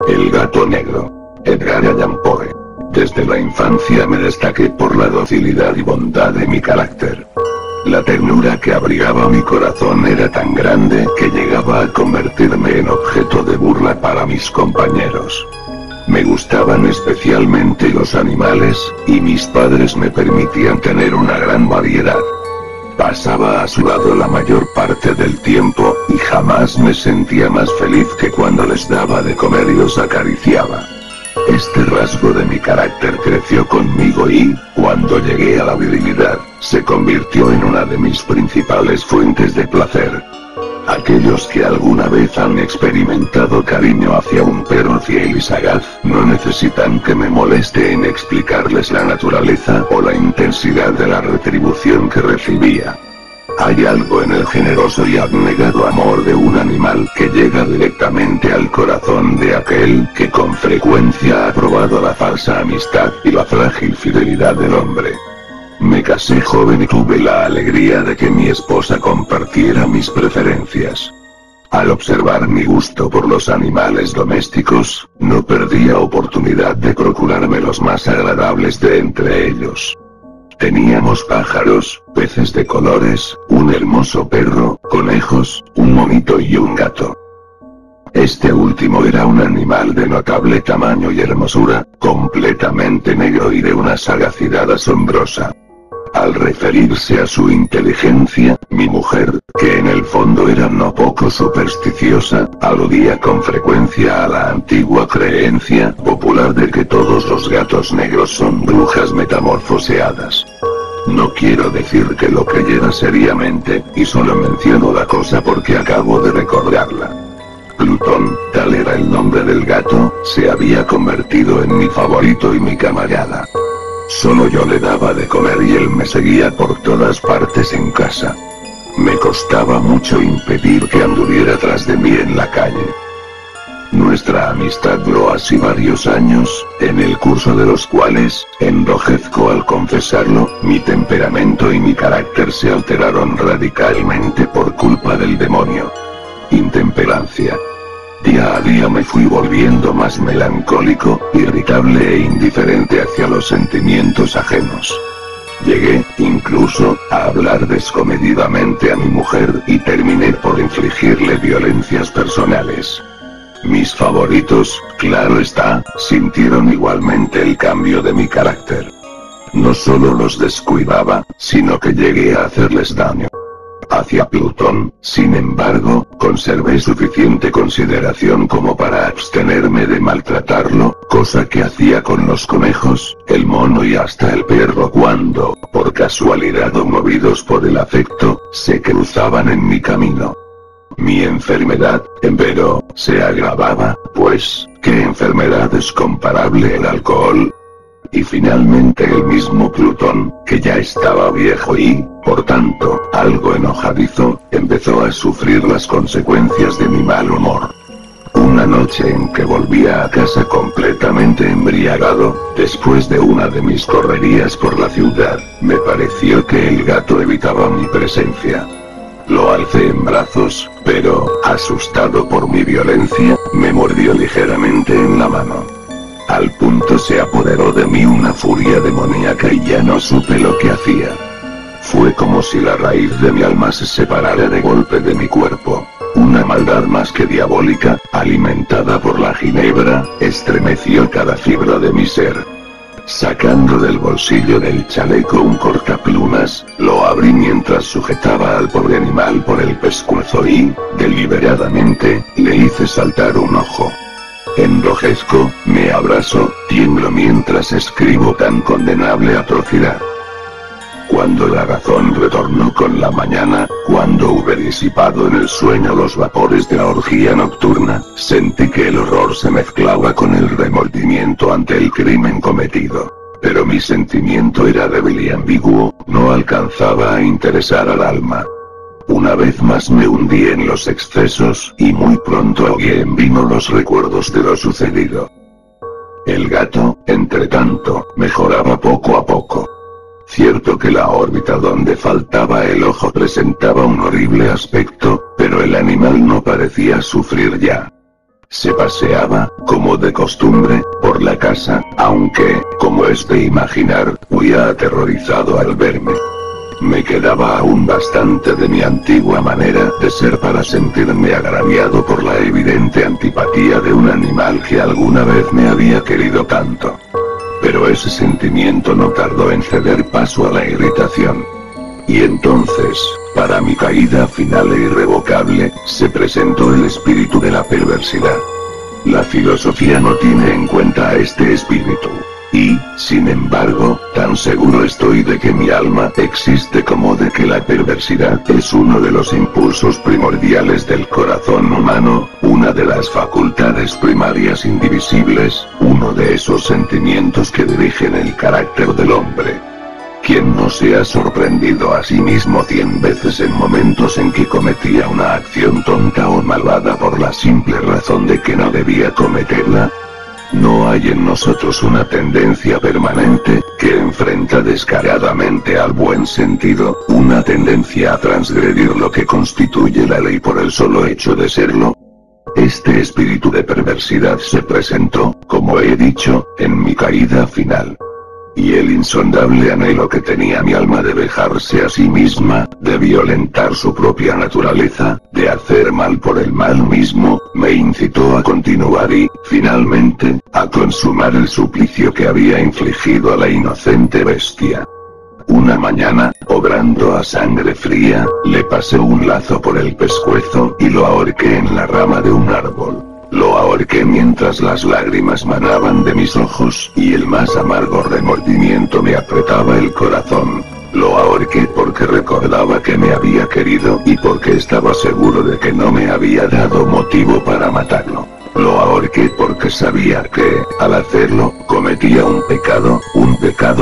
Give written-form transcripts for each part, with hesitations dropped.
El gato negro. Edgar Allan Poe. Desde la infancia me destaqué por la docilidad y bondad de mi carácter. La ternura que abrigaba mi corazón era tan grande que llegaba a convertirme en objeto de burla para mis compañeros. Me gustaban especialmente los animales, y mis padres me permitían tener una gran variedad. Pasaba a su lado la mayor parte del tiempo, y jamás me sentía más feliz que cuando les daba de comer y los acariciaba. Este rasgo de mi carácter creció conmigo y, cuando llegué a la virilidad, se convirtió en una de mis principales fuentes de placer. Aquellos que alguna vez han experimentado cariño hacia un perro fiel y sagaz, no necesitan que me moleste en explicarles la naturaleza o la intensidad de la retribución que recibía. Hay algo en el generoso y abnegado amor de un animal que llega directamente al corazón de aquel que con frecuencia ha probado la falsa amistad y la frágil fidelidad del hombre. Me casé joven y tuve la alegría de que mi esposa compartiera mis preferencias. Al observar mi gusto por los animales domésticos, no perdía oportunidad de procurarme los más agradables de entre ellos. Teníamos pájaros, peces de colores, un hermoso perro, conejos, un monito y un gato. Este último era un animal de notable tamaño y hermosura, completamente negro y de una sagacidad asombrosa. Al referirse a su inteligencia, mi mujer, que en el fondo era no poco supersticiosa, aludía con frecuencia a la antigua creencia popular de que todos los gatos negros son brujas metamorfoseadas. No quiero decir que lo creyera seriamente, y solo menciono la cosa porque acabo de recordarla. Plutón, tal era el nombre del gato, se había convertido en mi favorito y mi camarada. Solo yo le daba de comer y él me seguía por todas partes en casa. Me costaba mucho impedir que anduviera tras de mí en la calle. Nuestra amistad duró así varios años, en el curso de los cuales, enrojezco al confesarlo, mi temperamento y mi carácter se alteraron radicalmente por culpa del demonio. Intemperancia. Día a día me fui volviendo más melancólico, irritable e indiferente hacia los sentimientos ajenos. Llegué, incluso, a hablar descomedidamente a mi mujer y terminé por infligirle violencias personales. Mis favoritos, claro está, sintieron igualmente el cambio de mi carácter. No solo los descuidaba, sino que llegué a hacerles daño. Hacia Plutón, sin embargo, conservé suficiente consideración como para abstenerme de maltratarlo, cosa que hacía con los conejos, el mono y hasta el perro cuando, por casualidad o movidos por el afecto, se cruzaban en mi camino. Mi enfermedad, empero, se agravaba, pues, ¿qué enfermedad es comparable el alcohol? Y finalmente el mismo Plutón, que ya estaba viejo y, por tanto, algo enojadizo, empezó a sufrir las consecuencias de mi mal humor. Una noche en que volvía a casa completamente embriagado, después de una de mis correrías por la ciudad, me pareció que el gato evitaba mi presencia. Lo alcé en brazos, pero, asustado por mi violencia, me mordió ligeramente en la mano. Al punto se apoderó de mí una furia demoníaca y ya no supe lo que hacía. Fue como si la raíz de mi alma se separara de golpe de mi cuerpo. Una maldad más que diabólica, alimentada por la ginebra, estremeció cada fibra de mi ser. Sacando del bolsillo del chaleco un cortaplumas, lo abrí mientras sujetaba al pobre animal por el pescuezo y, deliberadamente, le hice saltar un ojo. Enrojezco, me abrazo, tiemblo mientras escribo tan condenable atrocidad. Cuando la razón retornó con la mañana, cuando hube disipado en el sueño los vapores de la orgía nocturna, sentí que el horror se mezclaba con el remordimiento ante el crimen cometido. Pero mi sentimiento era débil y ambiguo, no alcanzaba a interesar al alma. Una vez más me hundí en los excesos, y muy pronto ahogué en vino los recuerdos de lo sucedido. El gato, entretanto, mejoraba poco a poco. Cierto que la órbita donde faltaba el ojo presentaba un horrible aspecto, pero el animal no parecía sufrir ya. Se paseaba, como de costumbre, por la casa, aunque, como es de imaginar, huía aterrorizado al verme. Me quedaba aún bastante de mi antigua manera de ser para sentirme agraviado por la evidente antipatía de un animal que alguna vez me había querido tanto. Pero ese sentimiento no tardó en ceder paso a la irritación. Y entonces, para mi caída final e irrevocable, se presentó el espíritu de la perversidad. La filosofía no tiene en cuenta a este espíritu. Y, sin embargo, tan seguro estoy de que mi alma existe como de que la perversidad es uno de los impulsos primordiales del corazón humano, una de las facultades primarias indivisibles, uno de esos sentimientos que dirigen el carácter del hombre. ¿Quién no se ha sorprendido a sí mismo 100 veces en momentos en que cometía una acción tonta o malvada por la simple razón de que no debía cometerla? ¿No hay en nosotros una tendencia permanente, que enfrenta descaradamente al buen sentido, una tendencia a transgredir lo que constituye la ley por el solo hecho de serlo? Este espíritu de perversidad se presentó, como he dicho, en mi caída final. Y el insondable anhelo que tenía mi alma de vejarse a sí misma, de violentar su propia naturaleza, de hacer mal por el mal mismo, me incitó a continuar y, finalmente, a consumar el suplicio que había infligido a la inocente bestia. Una mañana, obrando a sangre fría, le pasé un lazo por el pescuezo y lo ahorqué en la rama de un árbol. Lo ahorqué mientras las lágrimas manaban de mis ojos y el más amargo remordimiento me apretaba el corazón. Lo ahorqué porque recordaba que me había querido y porque estaba seguro de que no me había dado motivo para matarlo. Lo ahorqué porque sabía que, al hacerlo, cometía un pecado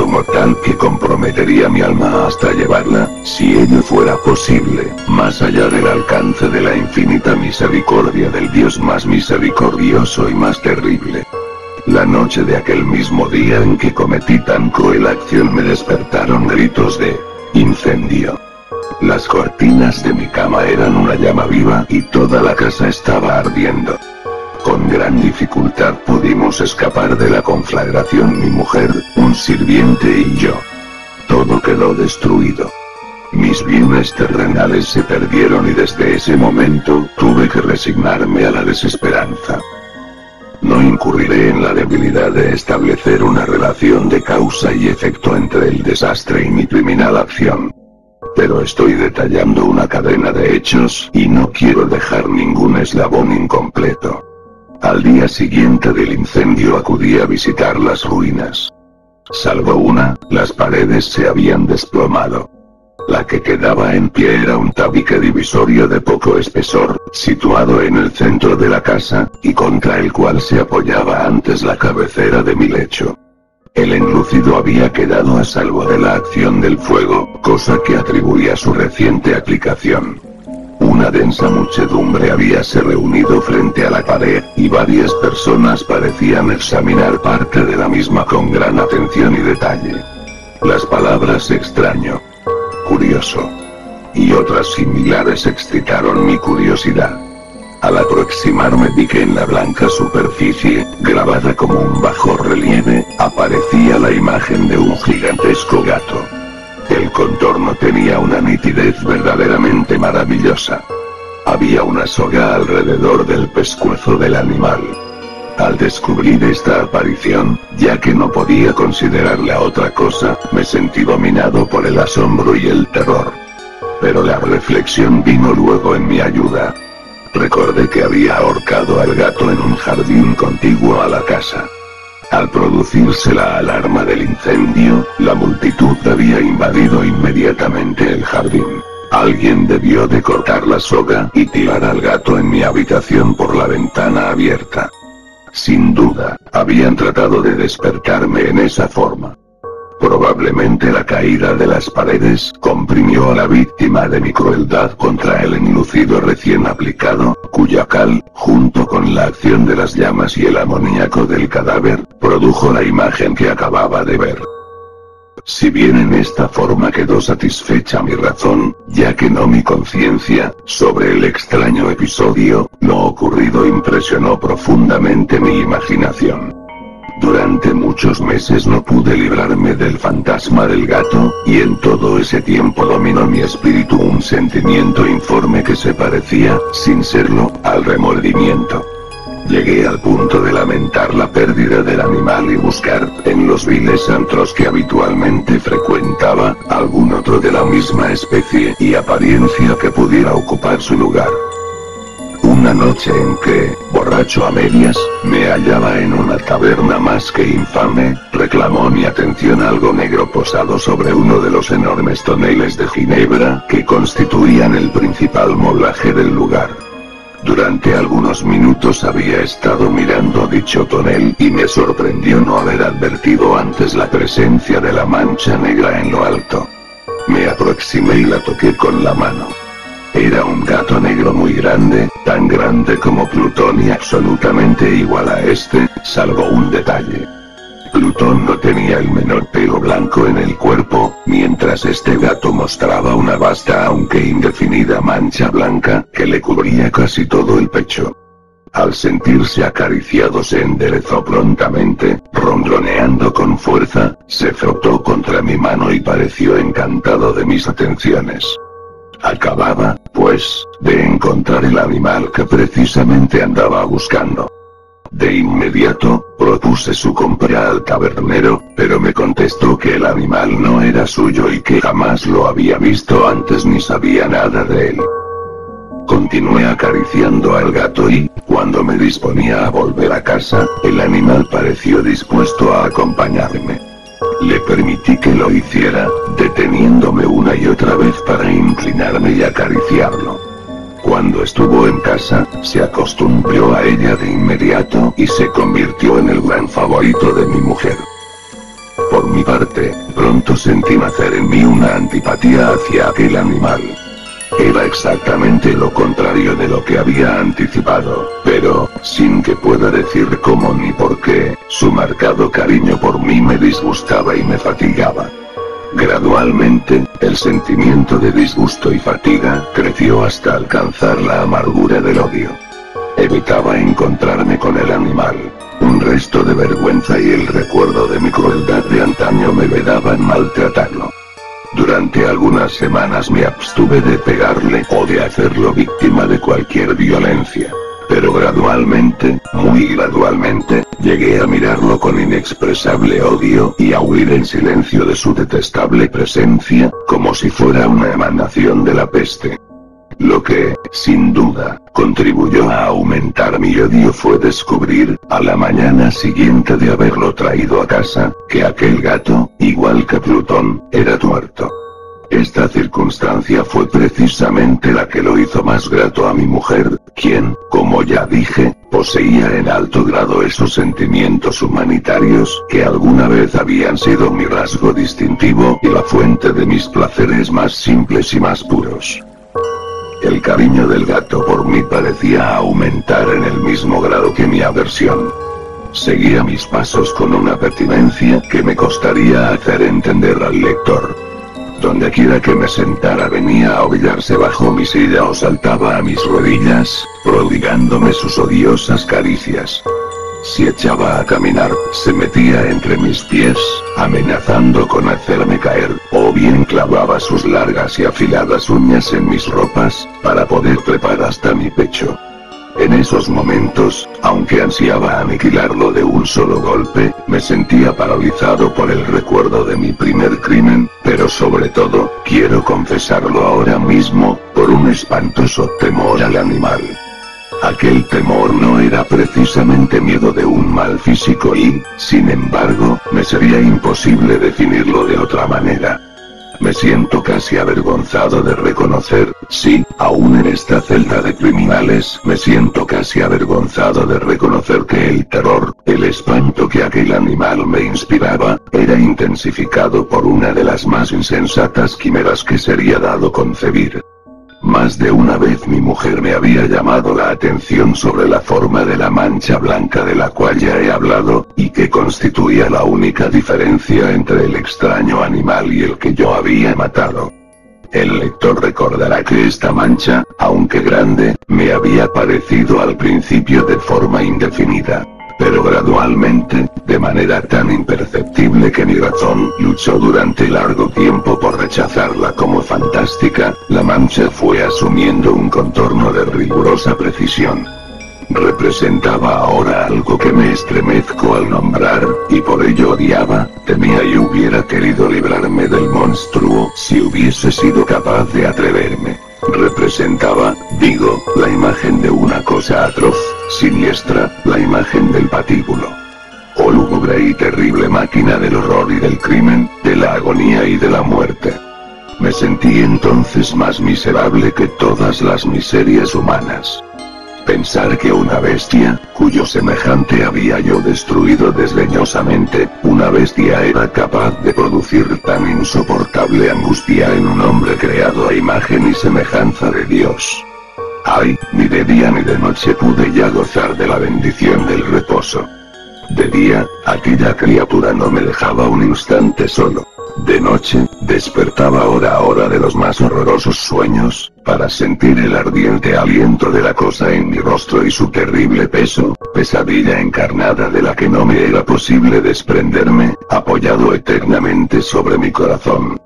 mortal que comprometería mi alma hasta llevarla, si ello fuera posible, más allá del alcance de la infinita misericordia del Dios más misericordioso y más terrible. La noche de aquel mismo día en que cometí tan cruel acción me despertaron gritos de incendio. Las cortinas de mi cama eran una llama viva y toda la casa estaba ardiendo. Con gran dificultad pudimos escapar de la conflagración mi mujer, un sirviente y yo. Todo quedó destruido. Mis bienes terrenales se perdieron y desde ese momento tuve que resignarme a la desesperanza. No incurriré en la debilidad de establecer una relación de causa y efecto entre el desastre y mi criminal acción. Pero estoy detallando una cadena de hechos y no quiero dejar ningún eslabón incompleto. Al día siguiente del incendio acudí a visitar las ruinas. Salvo una, las paredes se habían desplomado. La que quedaba en pie era un tabique divisorio de poco espesor, situado en el centro de la casa, y contra el cual se apoyaba antes la cabecera de mi lecho. El enlucido había quedado a salvo de la acción del fuego, cosa que atribuía a su reciente aplicación. Una densa muchedumbre habíase reunido frente a la pared, y varias personas parecían examinar parte de la misma con gran atención y detalle. Las palabras extraño, curioso y otras similares excitaron mi curiosidad. Al aproximarme vi que en la blanca superficie, grabada como un bajo relieve, aparecía la imagen de un gigantesco gato. El contorno tenía una nitidez verdaderamente maravillosa. Había una soga alrededor del pescuezo del animal. Al descubrir esta aparición, ya que no podía considerarla otra cosa, me sentí dominado por el asombro y el terror. Pero la reflexión vino luego en mi ayuda. Recordé que había ahorcado al gato en un jardín contiguo a la casa. Al producirse la alarma del incendio, la multitud había invadido inmediatamente el jardín. Alguien debió de cortar la soga y tirar al gato en mi habitación por la ventana abierta. Sin duda, habían tratado de despertarme en esa forma. Probablemente la caída de las paredes comprimió a la víctima de mi crueldad contra el enlucido recién aplicado, cuya cal, junto con la acción de las llamas y el amoníaco del cadáver, produjo la imagen que acababa de ver. si bien en esta forma quedó satisfecha mi razón, ya que no mi conciencia, sobre el extraño episodio, lo ocurrido impresionó profundamente mi imaginación. Durante muchos meses no pude librarme del fantasma del gato, y en todo ese tiempo dominó mi espíritu un sentimiento informe que se parecía, sin serlo, al remordimiento. Llegué al punto de lamentar la pérdida del animal y buscar, en los viles antros que habitualmente frecuentaba, algún otro de la misma especie y apariencia que pudiera ocupar su lugar. Una noche en que, borracho a medias, me hallaba en una taberna más que infame, reclamó mi atención algo negro posado sobre uno de los enormes toneles de ginebra que constituían el principal molaje del lugar. Durante algunos minutos había estado mirando dicho tonel y me sorprendió no haber advertido antes la presencia de la mancha negra en lo alto. Me aproximé y la toqué con la mano. Era un gato negro muy grande, tan grande como Plutón y absolutamente igual a este, salvo un detalle. Plutón no tenía el menor pelo blanco en el cuerpo, mientras este gato mostraba una vasta aunque indefinida mancha blanca, que le cubría casi todo el pecho. Al sentirse acariciado se enderezó prontamente, ronroneando con fuerza, se frotó contra mi mano y pareció encantado de mis atenciones. Acababa, pues, de encontrar el animal que precisamente andaba buscando. De inmediato, propuse su compra al tabernero, pero me contestó que el animal no era suyo y que jamás lo había visto antes ni sabía nada de él. Continué acariciando al gato y, cuando me disponía a volver a casa, el animal pareció dispuesto a acompañarme. Le permití que lo hiciera, deteniéndome una y otra vez para inclinarme y acariciarlo. Cuando estuvo en casa, se acostumbró a ella de inmediato y se convirtió en el gran favorito de mi mujer. Por mi parte, pronto sentí nacer en mí una antipatía hacia aquel animal. Era exactamente lo contrario de lo que había anticipado, pero, sin que pueda decir cómo ni por qué, su marcado cariño por mí me disgustaba y me fatigaba. Gradualmente, el sentimiento de disgusto y fatiga creció hasta alcanzar la amargura del odio. Evitaba encontrarme con el animal. Un resto de vergüenza y el recuerdo de mi crueldad de antaño me vedaban maltratarlo. Durante algunas semanas me abstuve de pegarle o de hacerlo víctima de cualquier violencia. Pero gradualmente, muy gradualmente, llegué a mirarlo con inexpresable odio y a huir en silencio de su detestable presencia, como si fuera una emanación de la peste. Lo que, sin duda, contribuyó a aumentar mi odio fue descubrir, a la mañana siguiente de haberlo traído a casa, que aquel gato, igual que Plutón, era muerto. Esta circunstancia fue precisamente la que lo hizo más grato a mi mujer, quien, como ya dije, poseía en alto grado esos sentimientos humanitarios que alguna vez habían sido mi rasgo distintivo y la fuente de mis placeres más simples y más puros. El cariño del gato por mí parecía aumentar en el mismo grado que mi aversión. Seguía mis pasos con una pertinencia que me costaría hacer entender al lector. Donde quiera que me sentara venía a ovillarse bajo mi silla o saltaba a mis rodillas, prodigándome sus odiosas caricias. Si echaba a caminar, se metía entre mis pies, amenazando con hacerme caer, o bien clavaba sus largas y afiladas uñas en mis ropas, para poder trepar hasta mi pecho. En esos momentos, aunque ansiaba aniquilarlo de un solo golpe, me sentía paralizado por el recuerdo de mi primer crimen, pero sobre todo, quiero confesarlo ahora mismo, por un espantoso temor al animal. Aquel temor no era precisamente miedo de un mal físico y, sin embargo, me sería imposible definirlo de otra manera. Me siento casi avergonzado de reconocer, sí, aún en esta celda de criminales, me siento casi avergonzado de reconocer que el terror, el espanto que aquel animal me inspiraba, era intensificado por una de las más insensatas quimeras que sería dado concebir. Más de una vez mi mujer me había llamado la atención sobre la forma de la mancha blanca de la cual ya he hablado, y que constituía la única diferencia entre el extraño animal y el que yo había matado. El lector recordará que esta mancha, aunque grande, me había parecido al principio de forma indefinida. Pero gradualmente, de manera tan imperceptible que mi razón luchó durante largo tiempo por rechazarla como fantástica, la mancha fue asumiendo un contorno de rigurosa precisión. Representaba ahora algo que me estremezco al nombrar, y por ello odiaba, temía y hubiera querido librarme del monstruo si hubiese sido capaz de atreverme. Representaba, digo, la imagen de una cosa atroz, siniestra, la imagen del patíbulo. Oh lúgubre y terrible máquina del horror y del crimen, de la agonía y de la muerte. Me sentí entonces más miserable que todas las miserias humanas. Pensar que una bestia, cuyo semejante había yo destruido desdeñosamente, una bestia era capaz de producir tan insoportable angustia en un hombre creado a imagen y semejanza de Dios. Ay, ni de día ni de noche pude ya gozar de la bendición del reposo. De día, aquella criatura no me dejaba un instante solo. De noche, despertaba hora a hora de los más horrorosos sueños, para sentir el ardiente aliento de la cosa en mi rostro y su terrible peso, pesadilla encarnada de la que no me era posible desprenderme, apoyado eternamente sobre mi corazón.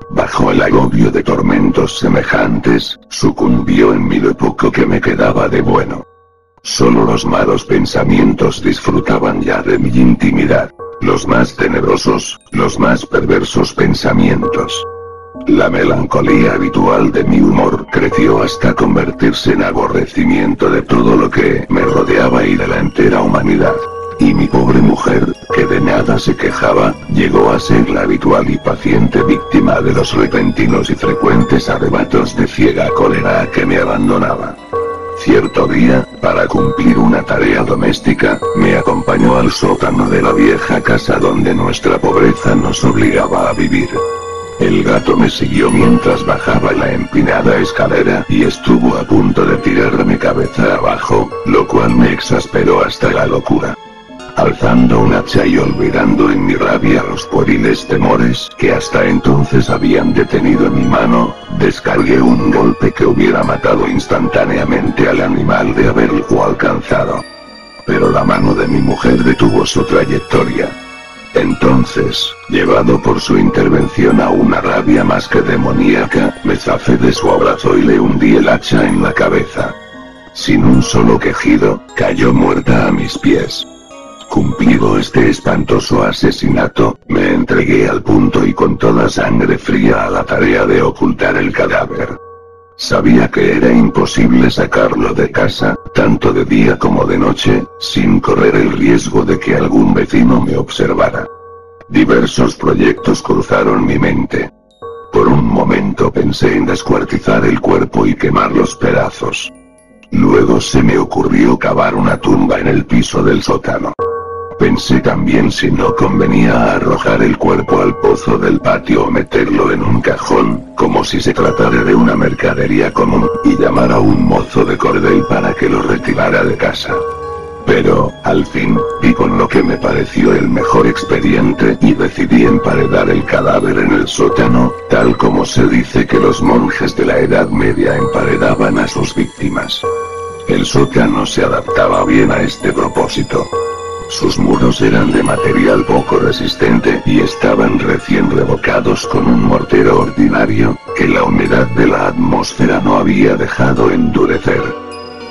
Bajo el agobio de tormentos semejantes, sucumbió en mí lo poco que me quedaba de bueno. Solo los malos pensamientos disfrutaban ya de mi intimidad. Los más tenebrosos, los más perversos pensamientos. La melancolía habitual de mi humor creció hasta convertirse en aborrecimiento de todo lo que me rodeaba y de la entera humanidad. Y mi pobre mujer, que de nada se quejaba, llegó a ser la habitual y paciente víctima de los repentinos y frecuentes arrebatos de ciega cólera a que me abandonaba. Cierto día, para cumplir una tarea doméstica, me acompañó al sótano de la vieja casa donde nuestra pobreza nos obligaba a vivir. El gato me siguió mientras bajaba la empinada escalera y estuvo a punto de tirarme cabeza abajo, lo cual me exasperó hasta la locura. Alzando un hacha y olvidando en mi rabia los pueriles temores que hasta entonces habían detenido mi mano, descargué un golpe que hubiera matado instantáneamente al animal de haberlo alcanzado. Pero la mano de mi mujer detuvo su trayectoria. Entonces, llevado por su intervención a una rabia más que demoníaca, me zafé de su abrazo y le hundí el hacha en la cabeza. Sin un solo quejido, cayó muerta a mis pies. Cumplido este espantoso asesinato, me entregué al punto y con toda sangre fría a la tarea de ocultar el cadáver. Sabía que era imposible sacarlo de casa, tanto de día como de noche, sin correr el riesgo de que algún vecino me observara. Diversos proyectos cruzaron mi mente. Por un momento pensé en descuartizar el cuerpo y quemar los pedazos. Luego se me ocurrió cavar una tumba en el piso del sótano. Pensé también si no convenía arrojar el cuerpo al pozo del patio o meterlo en un cajón, como si se tratara de una mercadería común, y llamar a un mozo de cordel para que lo retirara de casa. Pero, al fin, di con lo que me pareció el mejor expediente y decidí emparedar el cadáver en el sótano, tal como se dice que los monjes de la Edad Media emparedaban a sus víctimas. El sótano se adaptaba bien a este propósito. Sus muros eran de material poco resistente y estaban recién revocados con un mortero ordinario, que la humedad de la atmósfera no había dejado endurecer.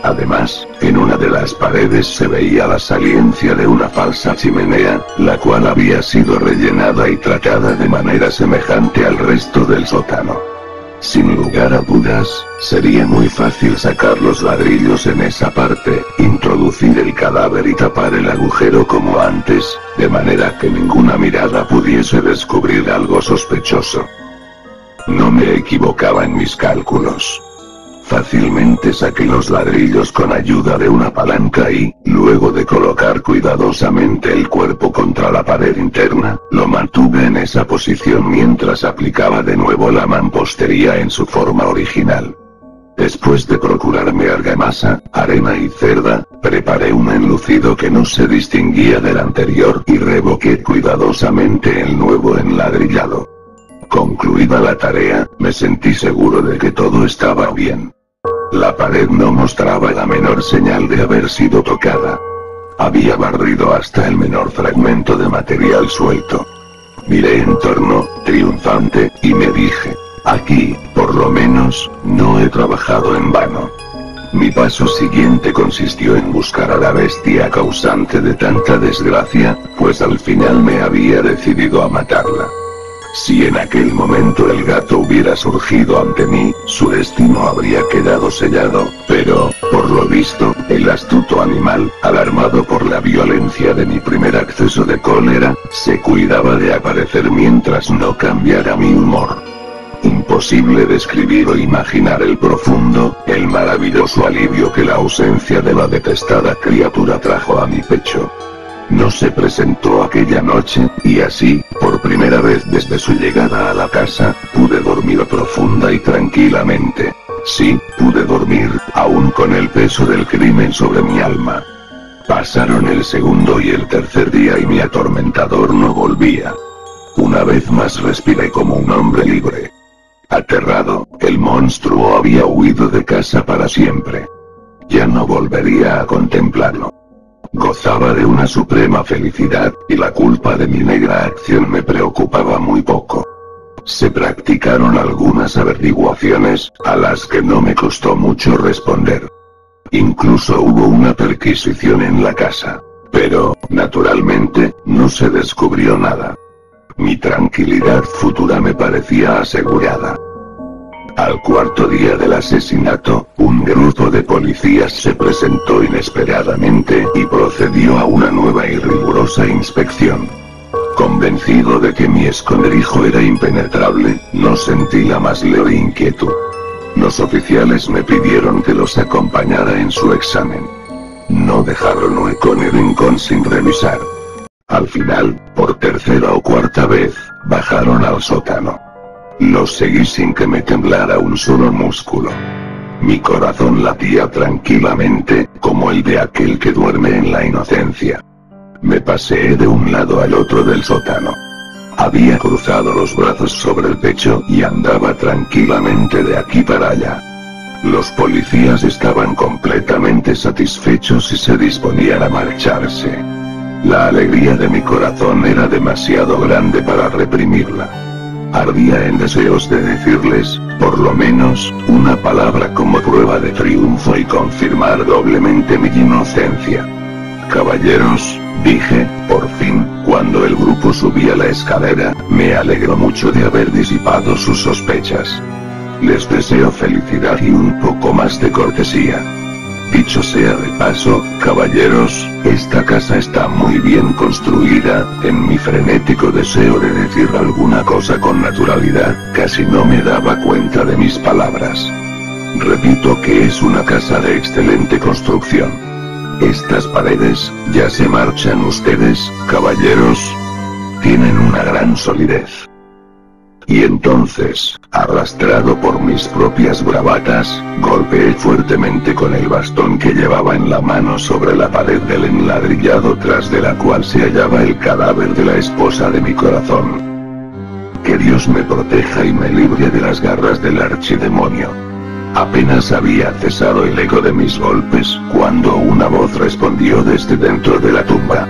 Además, en una de las paredes se veía la saliencia de una falsa chimenea, la cual había sido rellenada y tratada de manera semejante al resto del sótano. Sin lugar a dudas, sería muy fácil sacar los ladrillos en esa parte, introducir el cadáver y tapar el agujero como antes, de manera que ninguna mirada pudiese descubrir algo sospechoso. No me equivocaba en mis cálculos. Fácilmente saqué los ladrillos con ayuda de una palanca y, luego de colocar cuidadosamente el cuerpo contra la pared interna, lo mantuve en esa posición mientras aplicaba de nuevo la mampostería en su forma original. Después de procurarme argamasa, arena y cerda, preparé un enlucido que no se distinguía del anterior y revoqué cuidadosamente el nuevo enladrillado. Concluida la tarea, me sentí seguro de que todo estaba bien. La pared no mostraba la menor señal de haber sido tocada. Había barrido hasta el menor fragmento de material suelto. Miré en torno, triunfante, y me dije: aquí, por lo menos, no he trabajado en vano. Mi paso siguiente consistió en buscar a la bestia causante de tanta desgracia, pues al final me había decidido a matarla. Si en aquel momento el gato hubiera surgido ante mí, su destino habría quedado sellado, pero, por lo visto, el astuto animal, alarmado por la violencia de mi primer acceso de cólera, se cuidaba de aparecer mientras no cambiara mi humor. Imposible describir o imaginar el profundo, el maravilloso alivio que la ausencia de la detestada criatura trajo a mi pecho. No se presentó aquella noche, y así, por primera vez desde su llegada a la casa, pude dormir profunda y tranquilamente. Sí, pude dormir, aún con el peso del crimen sobre mi alma. Pasaron el segundo y el tercer día y mi atormentador no volvía. Una vez más respiré como un hombre libre. Aterrado, el monstruo había huido de casa para siempre. Ya no volvería a contemplarlo. Gozaba de una suprema felicidad, y la culpa de mi negra acción me preocupaba muy poco. Se practicaron algunas averiguaciones, a las que no me costó mucho responder. Incluso hubo una perquisición en la casa. Pero, naturalmente, no se descubrió nada. Mi tranquilidad futura me parecía asegurada. Al cuarto día del asesinato, un grupo de policías se presentó inesperadamente y procedió a una nueva y rigurosa inspección. Convencido de que mi escondrijo era impenetrable, no sentí la más leve inquietud. Los oficiales me pidieron que los acompañara en su examen. No dejaron hueco ni rincón sin revisar. Al final, por tercera o cuarta vez, bajaron al sótano. Los seguí sin que me temblara un solo músculo. Mi corazón latía tranquilamente, como el de aquel que duerme en la inocencia. Me paseé de un lado al otro del sótano. Había cruzado los brazos sobre el pecho y andaba tranquilamente de aquí para allá. Los policías estaban completamente satisfechos y se disponían a marcharse. La alegría de mi corazón era demasiado grande para reprimirla. Ardía en deseos de decirles, por lo menos, una palabra como prueba de triunfo y confirmar doblemente mi inocencia. Caballeros, dije, por fin, cuando el grupo subía la escalera, me alegro mucho de haber disipado sus sospechas. Les deseo felicidad y un poco más de cortesía. Dicho sea de paso, caballeros, esta casa está muy bien construida. En mi frenético deseo de decir alguna cosa con naturalidad, casi no me daba cuenta de mis palabras. Repito que es una casa de excelente construcción. Estas paredes, ya se marchan ustedes, caballeros, tienen una gran solidez. Y entonces, arrastrado por mis propias bravatas, golpeé fuertemente con el bastón que llevaba en la mano sobre la pared del enladrillado tras de la cual se hallaba el cadáver de la esposa de mi corazón. Que Dios me proteja y me libre de las garras del archidemonio. Apenas había cesado el eco de mis golpes, cuando una voz respondió desde dentro de la tumba.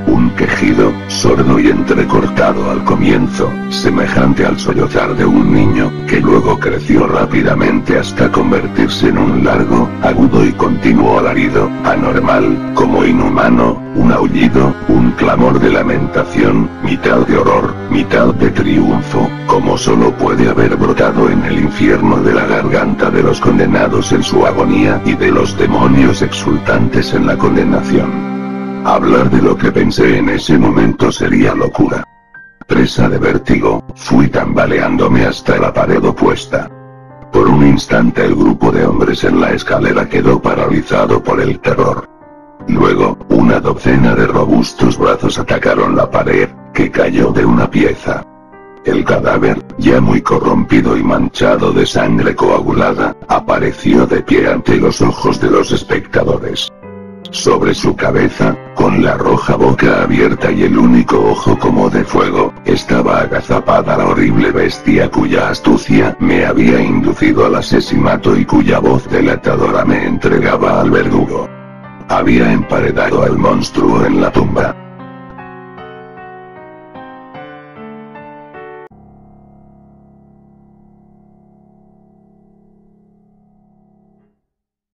Un quejido, sordo y entrecortado al comienzo, semejante al sollozar de un niño, que luego creció rápidamente hasta convertirse en un largo, agudo y continuo alarido, anormal, como inhumano, un aullido, un clamor de lamentación, mitad de horror, mitad de triunfo, como solo puede haber brotado en el infierno de la garganta de los condenados en su agonía y de los demonios exultantes en la condenación. Hablar de lo que pensé en ese momento sería locura. Presa de vértigo, fui tambaleándome hasta la pared opuesta. Por un instante el grupo de hombres en la escalera quedó paralizado por el terror. Luego, una docena de robustos brazos atacaron la pared, que cayó de una pieza. El cadáver, ya muy corrompido y manchado de sangre coagulada, apareció de pie ante los ojos de los espectadores. Sobre su cabeza, con la roja boca abierta y el único ojo como de fuego, estaba agazapada la horrible bestia cuya astucia me había inducido al asesinato y cuya voz delatadora me entregaba al verdugo. Había emparedado al monstruo en la tumba.